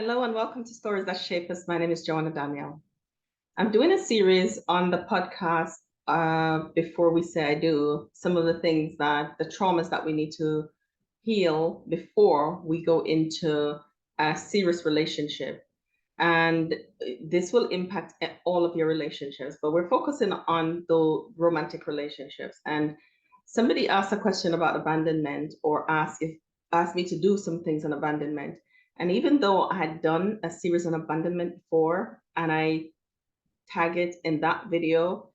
Hello and welcome to Stories That Shape Us. My name is Joanna Daniel. I'm doing a series on the podcast, Before We Say I Do, some of the things the traumas that we need to heal before we go into a serious relationship. And this will impact all of your relationships, but we're focusing on the romantic relationships. And somebody asked a question about abandonment or asked me to do some things on abandonment. And even though I had done a series on abandonment before, and I tag it in that video,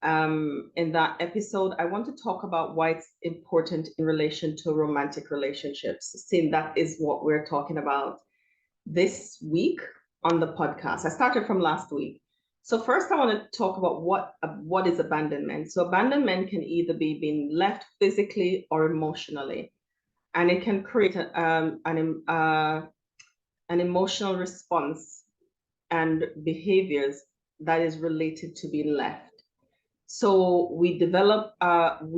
in that episode, I want to talk about why it's important in relation to romantic relationships, seeing that is what we're talking about this week on the podcast. I started from last week. So first I want to talk about what is abandonment. So abandonment can either be being left physically or emotionally, and it can create an emotional response and behaviors that is related to being left. So we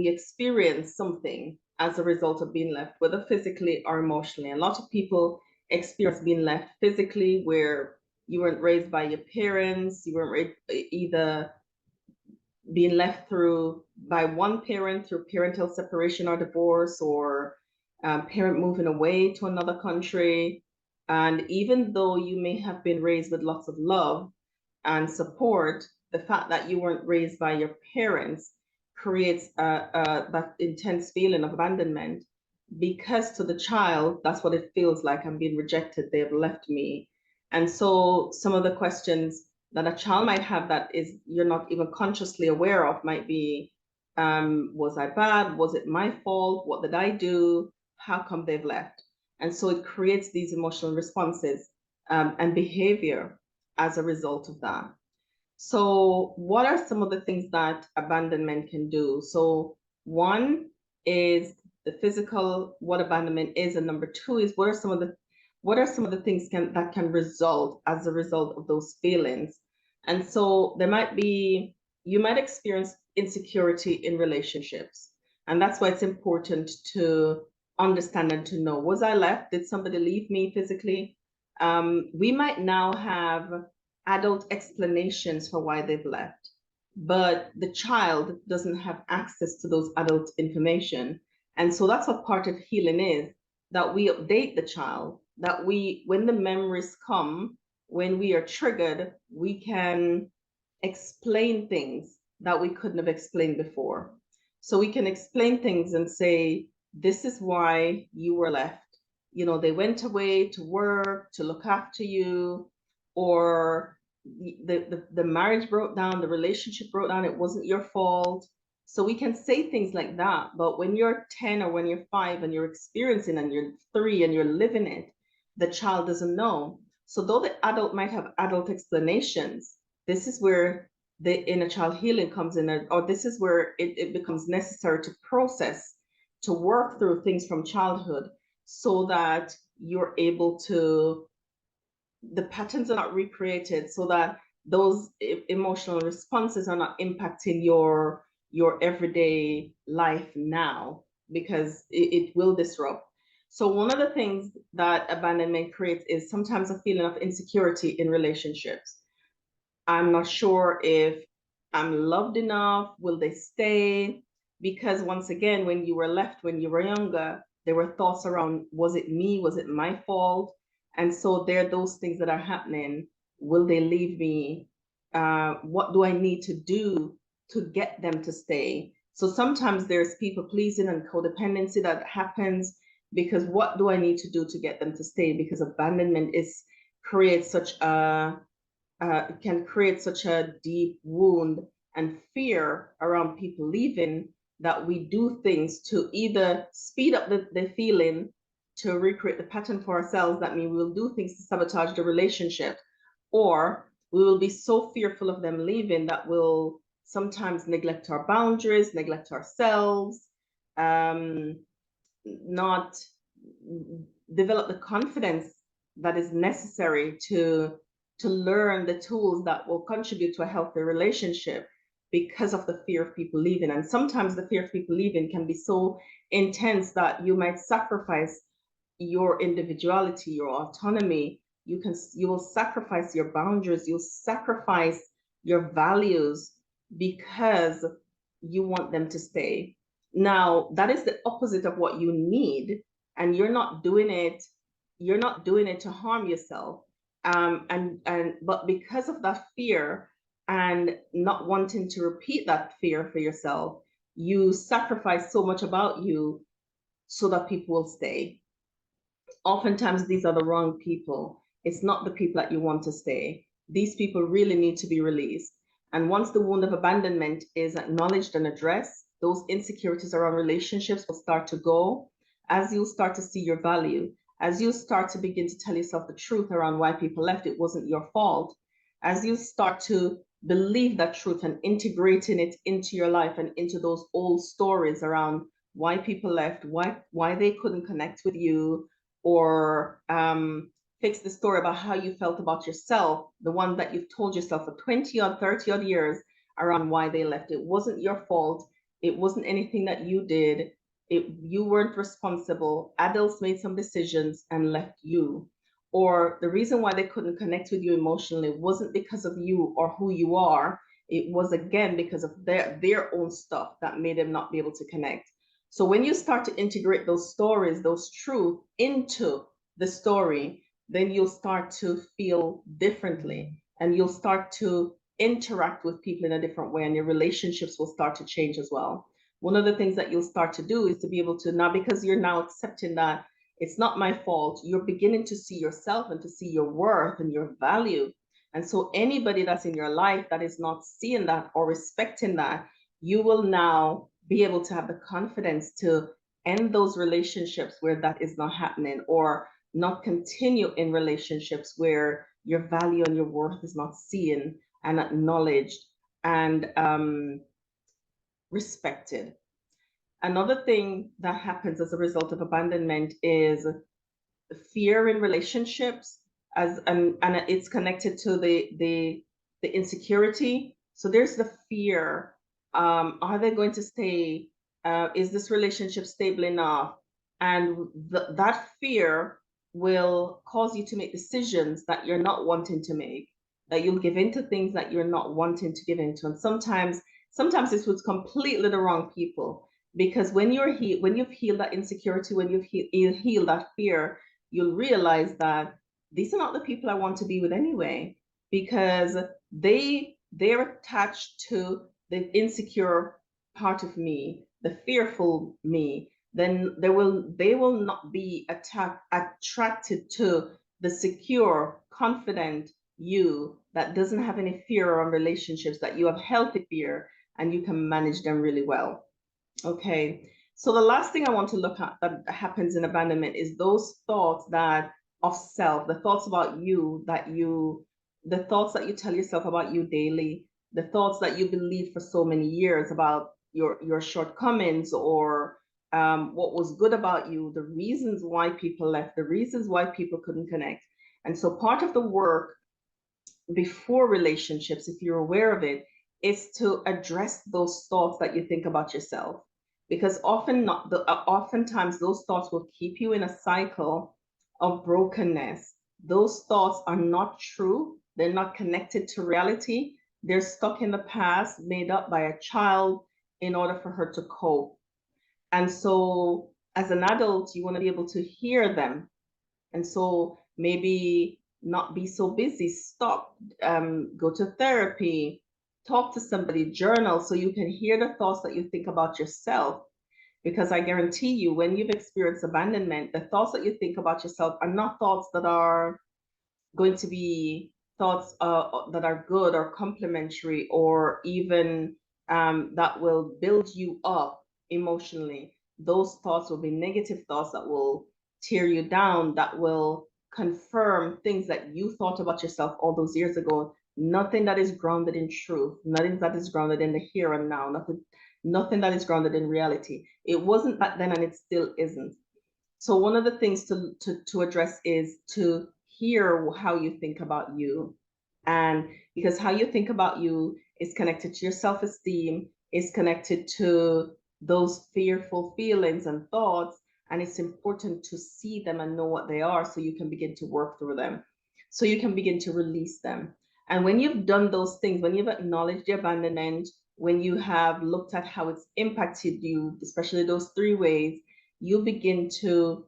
experience something as a result of being left, whether physically or emotionally. A lot of people experience being left physically, where you weren't raised by your parents, you weren't either being left by one parent through parental separation or divorce, or parent moving away to another country. And even though you may have been raised with lots of love and support, the fact that you weren't raised by your parents creates that intense feeling of abandonment, because to the child, that's what it feels like. I'm being rejected. They've left me. And so some of the questions that a child might have that is you're not even consciously aware of might be, was I bad? Was it my fault? What did I do? How come they've left? And so it creates these emotional responses and behavior as a result of that. So what are some of the things that abandonment can do? So one is the physical, what abandonment is, and number two is what are some of the things that can result as a result of those feelings. And so you might experience insecurity in relationships. And that's why it's important to understand and to know, was I left? Did somebody leave me physically? We might now have adult explanations for why they've left, but the child doesn't have access to those adult information. And so that's what part of healing is, that we update the child, that when the memories come, when we are triggered, we can explain things that we couldn't have explained before. So we can explain things and say, this is why you were left. They went away to work, to look after you, or the marriage broke down, the relationship broke down, it wasn't your fault. So we can say things like that. But when you're 10 or when you're 5 and you're experiencing, and you're 3 and you're living it, the child doesn't know. So though the adult might have adult explanations, this is where the inner child healing comes in, or this is where it becomes necessary to process, to work through things from childhood, so that you're able to, the patterns are not recreated, so that those emotional responses are not impacting your everyday life now, because it will disrupt. So one of the things that abandonment creates is sometimes a feeling of insecurity in relationships. I'm not sure if I'm loved enough, will they stay? Because once again, when you were left, when you were younger, there were thoughts around, was it me? Was it my fault? And so there are those things that are happening. Will they leave me? What do I need to do to get them to stay? So sometimes there's people pleasing and codependency that happens, because what do I need to do to get them to stay? Because abandonment can create such a deep wound and fear around people leaving, that we do things to either speed up the feeling, to recreate the pattern for ourselves. That means we will do things to sabotage the relationship, or we will be so fearful of them leaving that we'll sometimes neglect our boundaries, neglect ourselves, not develop the confidence that is necessary to learn the tools that will contribute to a healthy relationship, because of the fear of people leaving. And sometimes the fear of people leaving can be so intense that you might sacrifice your individuality, your autonomy, you will sacrifice your boundaries, you'll sacrifice your values because you want them to stay. Now, that is the opposite of what you need, and you're not doing it to harm yourself. But because of that fear and not wanting to repeat that fear for yourself, you sacrifice so much about you so that people will stay. Oftentimes these are the wrong people. It's not the people that you want to stay. These people really need to be released. And once the wound of abandonment is acknowledged and addressed, those insecurities around relationships will start to go as you start to see your value, as you start to begin to tell yourself the truth around why people left, it wasn't your fault, as you start to believe that truth and integrating it into your life and into those old stories around why people left, why they couldn't connect with you, or fix the story about how you felt about yourself, the one that you've told yourself for 20 or 30 odd years around why they left. It wasn't your fault. It wasn't anything that you did. You weren't responsible. Adults made some decisions and left you. Or the reason why they couldn't connect with you emotionally wasn't because of you or who you are. It was, again, because of their own stuff that made them not be able to connect. So when you start to integrate those stories, those truths into the story, then you'll start to feel differently, and you'll start to interact with people in a different way, and your relationships will start to change as well. One of the things that you'll start to do is to be able to, now because you're now accepting that it's not my fault, you're beginning to see yourself and to see your worth and your value. And so anybody that's in your life that is not seeing that or respecting that, you will now be able to have the confidence to end those relationships where that is not happening, or not continue in relationships where your value and your worth is not seen and acknowledged and respected. Another thing that happens as a result of abandonment is fear in relationships, and it's connected to the insecurity. So there's the fear. Are they going to stay? Is this relationship stable enough? And that fear will cause you to make decisions that you're not wanting to make, that you'll give into things that you're not wanting to give into. And sometimes this was completely the wrong people, because when you've healed that insecurity, when you've healed that fear, you'll realize that these are not the people I want to be with anyway, because they're attached to the insecure part of me, the fearful me. Then they will not be attracted to the secure, confident you that doesn't have any fear around relationships, that you have healthy fear and you can manage them really well. Okay, so the last thing I want to look at that happens in abandonment is those thoughts that of self, the thoughts about you the thoughts that you tell yourself about you daily, the thoughts that you believe for so many years about your shortcomings, or what was good about you, the reasons why people left, the reasons why people couldn't connect. And so part of the work before relationships, if you're aware of it, is to address those thoughts that you think about yourself, because oftentimes those thoughts will keep you in a cycle of brokenness. Those thoughts are not true. They're not connected to reality. They're stuck in the past, made up by a child in order for her to cope. And so as an adult, you want to be able to hear them. And so maybe not be so busy, stop, go to therapy, talk to somebody, journal, so you can hear the thoughts that you think about yourself. Because I guarantee you, when you've experienced abandonment, the thoughts that you think about yourself are not thoughts that are going to be thoughts that are good or complimentary, or even that will build you up emotionally. Those thoughts will be negative thoughts that will tear you down, that will confirm things that you thought about yourself all those years ago. Nothing that is grounded in truth, nothing that is grounded in the here and now, nothing that is grounded in reality. It wasn't back then and it still isn't. So one of the things to address is to hear how you think about you. And because how you think about you is connected to your self-esteem, is connected to those fearful feelings and thoughts, and it's important to see them and know what they are so you can begin to work through them. so you can begin to release them. And when you've done those things, when you've acknowledged the abandonment, when you have looked at how it's impacted you, especially those three ways, you begin to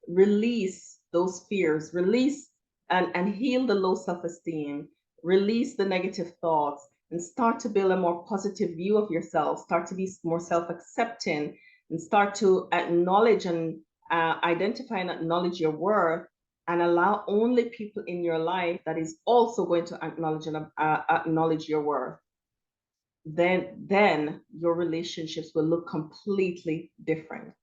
release those fears, release and heal the low self-esteem, release the negative thoughts, and start to build a more positive view of yourself, start to be more self-accepting, and start to acknowledge and identify and acknowledge your worth, and allow only people in your life that is also going to acknowledge and acknowledge your worth, then your relationships will look completely different.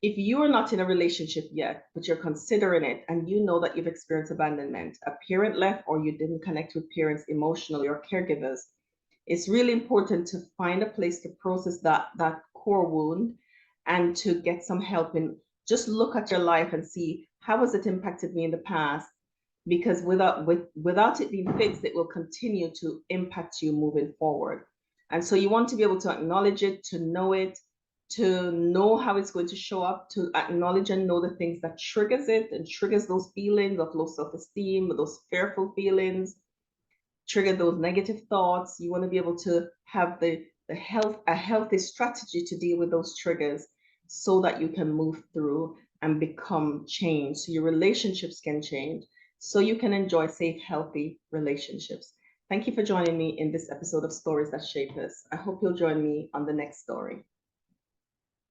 If you are not in a relationship yet, but you're considering it, and you know that you've experienced abandonment, a parent left, or you didn't connect with parents emotionally or caregivers, it's really important to find a place to process that core wound and to get some help in just look at your life and see how has it impacted me in the past, because without it being fixed, it will continue to impact you moving forward. And so you want to be able to acknowledge it, to know how it's going to show up, to acknowledge and know the things that triggers it and triggers those feelings of low self-esteem, those fearful feelings, trigger those negative thoughts. You want to be able to have a healthy strategy to deal with those triggers so that you can move through and become changed, so your relationships can change, so you can enjoy safe, healthy relationships. Thank you for joining me in this episode of Stories That Shape Us. I hope you'll join me on the next story.